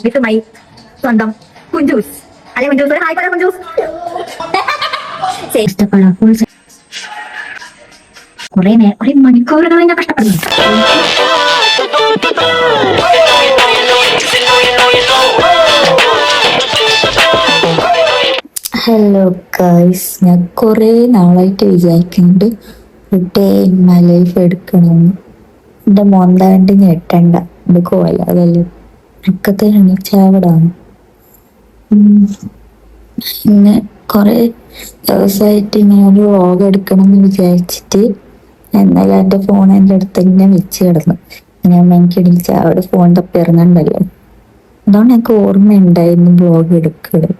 ഇത് മൈ സ്വന്തം കുഞ്ചൂസ് അല്ലെ കുഞ്ചൂസ് ഹായ് പറ കുഞ്ചൂസ് ഇഷ്ടപ്പെടാം കുറെ മണിക്കൂറുകൾ ഞാൻ കഷ്ടപ്പെടുന്നു. ഹലോ ഗൈസ്, ഞാൻ കുറെ നാളായിട്ട് വിചാരിക്കുന്നുണ്ട് ഡേ ഇൻ മൈ ലൈഫ് എടുക്കണമെന്ന്. എന്റെ മോന്താണ്ട് ഞെട്ടണ്ട, എന്റെ കോല അതല്ലേ ഉറക്കത്തിലാണ് ചാവടാണ്. ഇന്ന് കുറെ ദിവസമായിട്ട് ഇങ്ങനെ ഒരു വ്ളോഗ് എടുക്കണം എന്ന് വിചാരിച്ചിട്ട് എന്നാലും എൻ്റെ ഫോൺ എൻ്റെ അടുത്ത് ഇങ്ങനെ വെച്ച് കിടന്നു. ഞാൻ എനിക്കിടിച്ച് അവിടെ ഫോൺ തപ്പി ഇറങ്ങണ്ടല്ലോ, അതുകൊണ്ട് എനിക്ക് ഓർമ്മയുണ്ടായിരുന്നു വ്ളോഗ് എടുക്കണം.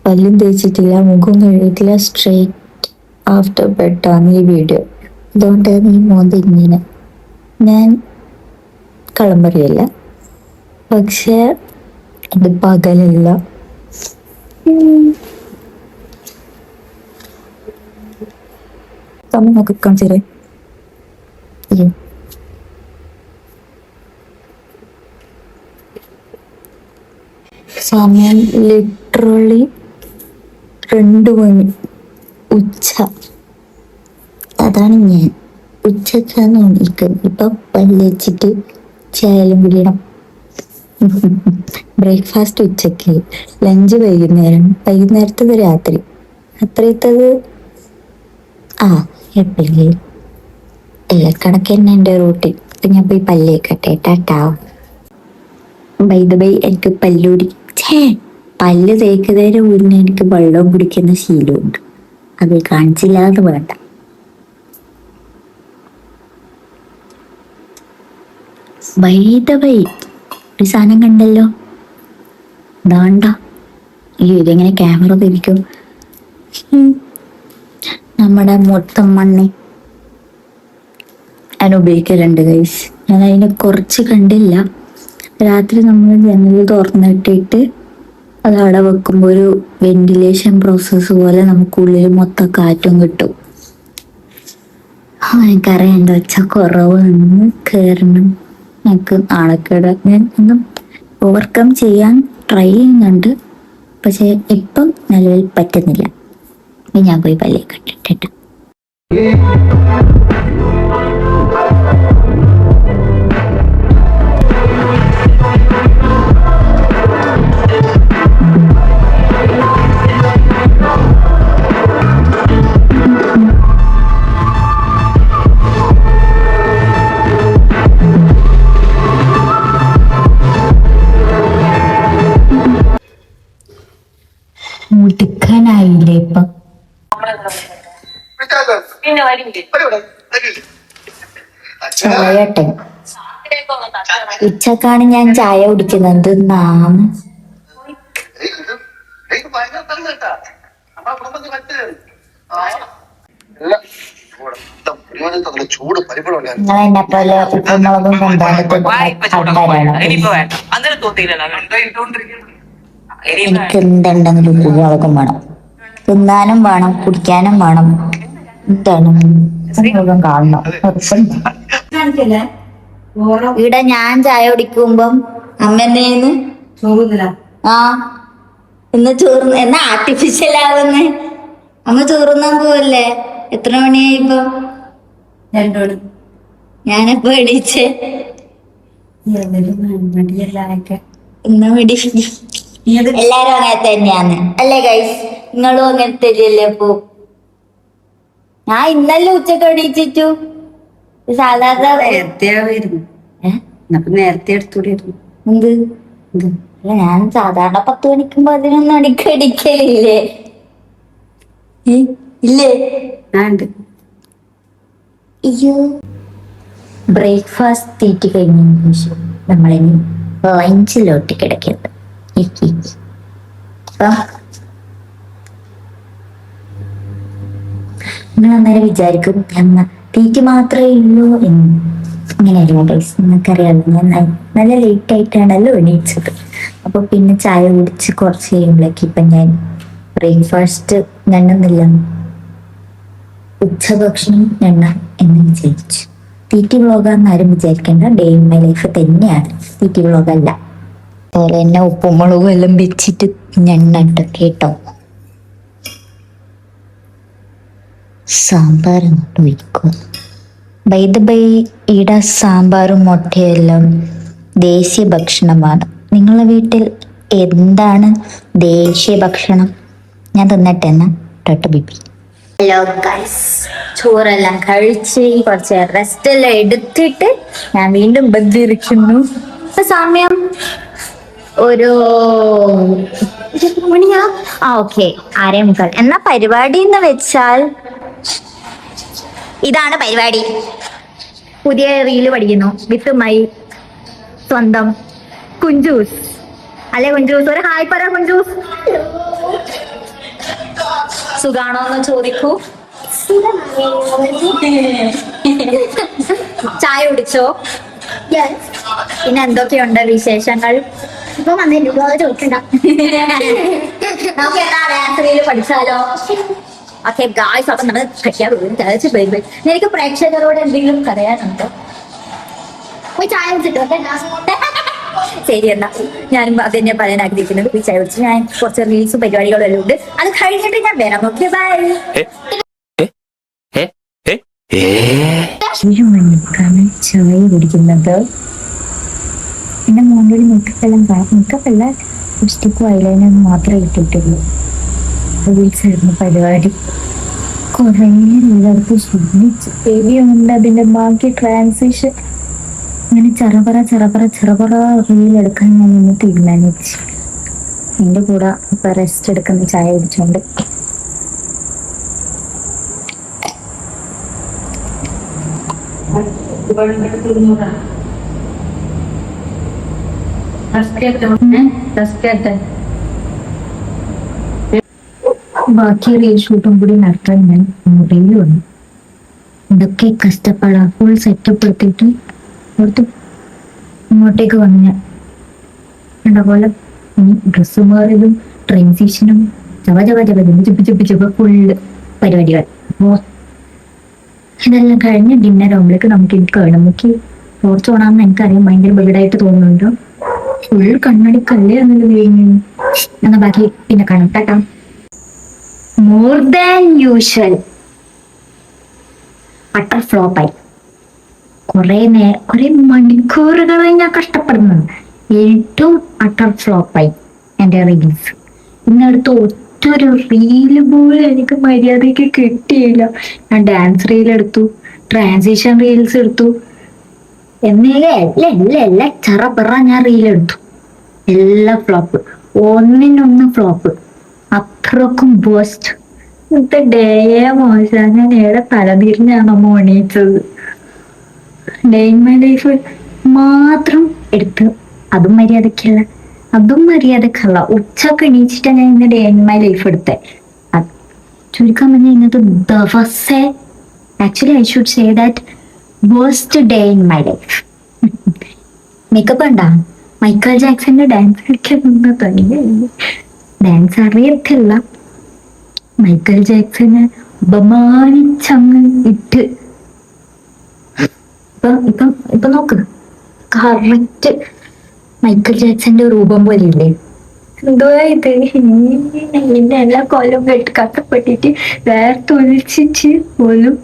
പല്ലും തേച്ചിട്ടില്ല, മുഖം കഴുകിയിട്ടില്ല, സ്ട്രെയിറ്റ് ആഫ്റ്റർ ബെഡാണ് ഈ വീഡിയോ. അതുകൊണ്ടാണ് ഈ മോന്ത ഇങ്ങനെ. ഞാൻ കള്ളം പറയല്ല, പക്ഷെ അത് പകലല്ല. നമുക്ക് കാണിച്ചേ സമയം ലിറ്ററലി 2 മണി ഉച്ച. അതാണ് ഞാൻ ഉച്ചക്കാണ് ഉണിക്കുന്നത്. ഇപ്പൊ പല്ലേച്ചിട്ട് ചായലും കുടിയണം. ബ്രേക്ക്ഫാസ്റ്റ് ഉച്ചക്ക്, ലഞ്ച് വൈകുന്നേരം, വൈകുന്നേരത്തത് രാത്രി, അത്രയത്തത് എപ്പോഴെങ്കിലും കണക്ക് തന്നെ എൻ്റെ റൂട്ടീൻ. ഇപ്പൊ ഞാൻ പോയി പല്ലേക്കട്ടെ. ടാറ്റാ. ബൈ ദ ബൈ, എനിക്ക് പല്ല് തേക്കുന്നതിന് മുന്നേ എനിക്ക് വെള്ളം കുടിക്കുന്ന ശീലമുണ്ട്. അത് കാണിച്ചില്ലാതെ വേണ്ട. ബൈ ദ ബൈ, ഒരു സാധനം കണ്ടല്ലോ, ദാണ്ട. ഇതെങ്ങനെ ക്യാമറ തിരിക്കും? നമ്മുടെ മൊത്തം മണ്ണി ഞാൻ ഉപയോഗിക്കലുണ്ട് ഗൈസ്. ഞാൻ അതിനെ കുറച്ച് കണ്ടില്ല. രാത്രി നമ്മൾ ജനൽ തുറന്നിട്ടിട്ട് അത് അവിടെ വെക്കുമ്പോൾ ഒരു വെന്റിലേഷൻ പ്രോസസ്സ് പോലെ നമുക്കുള്ളിൽ മൊത്തം കാറ്റും കിട്ടും. എനിക്കറിയാം ഒച്ച കുറവാണെന്ന് കയറണം. എനിക്ക് നാണക്കേട്. ഞാൻ ഒന്നും ഓവർകം ചെയ്യാൻ ട്രൈ ചെയ്യുന്നുണ്ട്, പക്ഷെ ഇപ്പം നിലവിൽ പറ്റുന്നില്ല. ഞാൻ പോയി പല്ലിയെ കണ്ടിട്ട് മുടുക്കാനായില്ലേ ഇപ്പം. ചായട്ടെ, ഉച്ചക്കാണ് ഞാൻ ചായ കുടിക്കുന്നത്. നാമ നിങ്ങളെന്നെ പോലെ ഉപ്പുമുളകും എനിക്ക് എന്തുണ്ടെങ്കിലും ഉപ്പുമുളകും വേണം. തിന്നാനും വേണം, കുടിക്കാനും വേണം. എന്താണ് കാണണം. ഇവിടെ ഞാൻ ചായ കുടിക്കുമ്പം അമ്മ എന്തേന്ന് ഇന്ന് ചോറ് എന്നാ ആർട്ടിഫിഷ്യൽ ആവുന്നേ. അമ്മ ചോറുന്നാൻ പോവല്ലേ? എത്ര മണിയായി ഇപ്പൊ? 2 മണി. ഞാനെപ്പോ എണീച്ചേ? ഇന്ന് മടി. എല്ലാരും അങ്ങനെ തന്നെയാന്ന് അല്ലേ ഗൈസ്? നിങ്ങളും അങ്ങനെ തന്നെയല്ലേ? അപ്പൊ ഞാൻ ഇന്നലെ ഉച്ചക്ക് എണീച്ചു. സാധാരണ നേരത്തെ എടുത്തുകൂടിയിരുന്നു. എന്ത് അല്ല, ഞാൻ സാധാരണ 10 മണിക്കും 11 മണിക്ക് അടിക്കലില്ലേ? ഇല്ലേ? അയ്യോ. ബ്രേക്ക്ഫാസ്റ്റ് തീറ്റി കഴിഞ്ഞതിന് ശേഷം നമ്മളിനി ലഞ്ചിലോട്ട് കിടക്കുന്നത്. നിങ്ങൾ അന്നേരം വിചാരിക്കും എന്നാ തീറ്റി മാത്രമേ ഉള്ളൂ എന്ന്. അങ്ങനെയല്ല ഗൈസ്, നിങ്ങൾക്കറിയാമല്ലോ ഞാൻ നല്ല ലേറ്റ് ആയിട്ടാണല്ലോ എണീച്ചത്. അപ്പൊ പിന്നെ ചായ കുടിച്ച് കുറച്ച് കഴിയുമ്പോഴേക്ക് ഇപ്പൊ ഞാൻ ബ്രേക്ക്ഫാസ്റ്റ് ഞണ്ടുന്നില്ല. ഉച്ചഭക്ഷണം എണ്ണ എന്ന് വിചാരിച്ചു. തീറ്റി വ്ളോഗാന്ന് ആരും വിചാരിക്കേണ്ട, ഡേ ഇൻ മൈ ലൈഫ് തന്നെയാണ്, തീറ്റി വ്ളോഗല്ല. അതുപോലെ തന്നെ ഉപ്പും മുളകും എല്ലാം വെച്ചിട്ട് ഞെണ്ണ കേട്ടോ. സാമ്പാർ അങ്ങോട്ട് ഒഴിക്കുക. ബൈ ഈട സാമ്പാറും മുട്ടയെല്ലാം ദേശീയ ഭക്ഷണമാണ്. നിങ്ങളുടെ വീട്ടിൽ എന്താണ് ദേശീയ ഭക്ഷണം? ഞാൻ തന്നിട്ടെ എന്നാ ടൊട്ട ബിബി. ഹലോ ഗൈസ്, ചോറെല്ലാം കഴിച്ച് കുറച്ച് റെസ്റ്റ് എല്ലാം എടുത്തിട്ട് ഞാൻ വീണ്ടും ബന്ധിരിക്കുന്നു. സമയം ഒരു മണിയാ. ഓക്കെ, 6:45. എന്നാ പരിപാടി എന്ന് വെച്ചാൽ ഇതാണ് പരിപാടി. പുതിയ റീല് പഠിക്കുന്നു വിത്ത് മൈ സ്വന്തം കുഞ്ചൂസ്. അല്ലെ കുഞ്ചൂസ്, ഒരു ഹായ് പറ കുഞ്ചൂസ്. സുഖാണോ എന്ന് ചോദിക്കൂ. ചായ കുടിച്ചോ? പിന്നെ എന്തൊക്കെയുണ്ട് വിശേഷങ്ങൾ? ഇപ്പൊ ചോദിക്കണ്ട. നമുക്ക് എന്താ ഡാൻസ് റീല് പഠിച്ചാലോ? ഓക്കെ ഗായ്സ്, അപ്പൊ നമ്മൾ എനിക്ക് പ്രേക്ഷകരോട് എന്തെങ്കിലും പറയാനുണ്ടോ? പോയി ചായ കുടിച്ചിട്ടോ. ശരി, എന്നാ ഞാനും അത് തന്നെ പറയാൻ ആഗ്രഹിക്കുന്നത്. പോയി ചായ കുടിച്ച് ഞാൻ കുറച്ച് റീൽസും പരിപാടികളും എല്ലാം ഉണ്ട്, അത് കഴിഞ്ഞിട്ട് ഞാൻ വരാം. Okay bye. 7 മണിക്കാണ് ചായ കുടിക്കുന്നത്. എന്റെ മോണ്ടിൽ മേക്കപ്പല്ല ലിപ്സ്റ്റിക്കും ഐലൈനറും മാത്രമേ ഇട്ടിട്ടുള്ളൂ. റീൽസായിരുന്നു പരിപാടി. കുറേ റീലെടുത്ത് ശ്രമിച്ചു. ഉണ്ട് അതിന്റെ ബാക്കി ട്രാൻസിഷൻ ഇങ്ങനെ ചെറപറ റീലെടുക്കാൻ ഞാൻ ഇന്ന് തീരുമാനിച്ചു. എന്റെ കൂടെ ഇപ്പൊ റെസ്റ്റ് എടുക്കുന്ന ചായ കുടിച്ചോണ്ട് ബാക്കി റീൽ ഷൂട്ടും കൂടി നടത്താൻ ഞാൻ മൊബൈലിൽ വന്നു. ഇതൊക്കെ കഷ്ടപ്പെടാം. ഫുൾ സെറ്റപ്പ് എടുത്തിട്ട് അവിടുത്തെ ഇങ്ങോട്ടേക്ക് വന്നു ഞാൻ. പോലെ ഡ്രസ്സ് മാറിയതും ട്രാൻസിഷനും ചുപ്പിച്ചപ്പ ഫുള്ള് പരിപാടികൾ. അപ്പോ ഇതെല്ലാം കഴിഞ്ഞ് ഡിന്നർ ആകുമ്പോഴേക്ക് നമുക്ക് എനിക്ക് നമുക്ക് ടോർച്ച് ഓണാന്ന് എനിക്കറിയാം. ഭയങ്കര ബീഡായിട്ട് തോന്നുന്നുണ്ടോ? ഫുൾ കണ്ണടിക്കല്ലേ എന്നല്ല കഴിഞ്ഞു. എന്നാ ബാക്കി പിന്നെ കാണാം. Tata. More than usual utter ഫ്ലോപ്പായി. കുറെ മണിക്കൂറുകളായി ഞാൻ കഷ്ടപ്പെടുന്നു. ഏറ്റവും അട്ടർ ഫ്ലോപ്പായി എന്റെ റീൽസ്. ഇന്നടുത്ത് ഒറ്റൊരു റീല് പോലും എനിക്ക് മര്യാദക്ക് കിട്ടിയില്ല. ഞാൻ ഡാൻസ് റീൽ എടുത്തു, ട്രാൻസിഷൻ റീൽസ് എടുത്തു, എല്ലാം ചെറ ഞാൻ റീലെടുത്തു. എല്ലാം ഫ്ലോപ്പ്, ഒന്നിനൊന്നും ഫ്ലോപ്പ്. അത്രക്കും ബോസ്റ്റ്. ഇന്നത്തെ ഡേയെ മോശം. ഞാൻ ഏടെ തലതിരിഞ്ഞാണോ മോണിച്ചത്. ഡേ ഇൻ മൈ ലൈഫ് മാത്രം എടുത്ത്, അതും മര്യാദക്കല്ല. ഉച്ചക്ക് എണീച്ചിട്ടാണ് ഞാൻ ഇന്ന് ഡേ ഇൻ മൈ ലൈഫ് എടുത്തേ. ചുരുക്കാൻ പറഞ്ഞാൽ ഇന്നത്തെ ദിവസേ actually I should say that waste day in my life. Makeup ഉണ്ടാ മൈക്കൽ ജാക്സന്റെ ഡാൻസ് കളിക്കാൻ നിന്ന് തുടങ്ങി. ഡാൻസ് അറിയത്തില്ല. മൈക്കൽ ജാക്സനെ ബഹുമാനിച്ചങ്ങ് ഇട്ട് ഇപ്പൊ നോക്ക്, കറക്റ്റ് മൈക്കൽ ജാക്സന്റെ രൂപം പോലെ ഇല്ലേ? എന്തോ ഇത് എന്റെ എല്ലാ കൊല്ലം കഷ്ടപ്പെട്ടിട്ട് വേർത്തൊലിച്ചിട്ട് പോലും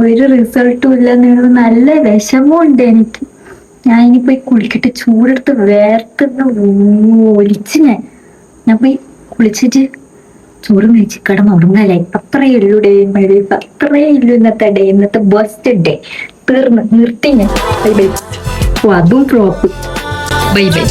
ഒരു റിസൾട്ടും ഇല്ലെന്നുള്ള നല്ല വിഷമമുണ്ട് എനിക്ക്. ഞാൻ ഇനി പോയി കുളിക്കട്ടെ. ചൂടെടുത്ത് വേർത്തുന്ന ഒലിച്ച് ഞാൻ പോയി കുളിച്ചിട്ട് ചോറും കഴിച്ച് കിടന്നുറങ്ങാലേ. അത്രയേ ഉള്ളൂ ഡേ ഇൻ മൈ ലൈഫ്. അത്രയേ ഉള്ളൂ ഇന്നത്തെ ഡേ. ഇന്നത്തെ ബെസ്റ്റ് ഡേ തീർന്ന് നിർത്തി ഞാൻ. Bye bye. അതും ഫ്ലോപ്പ്. Bye bye.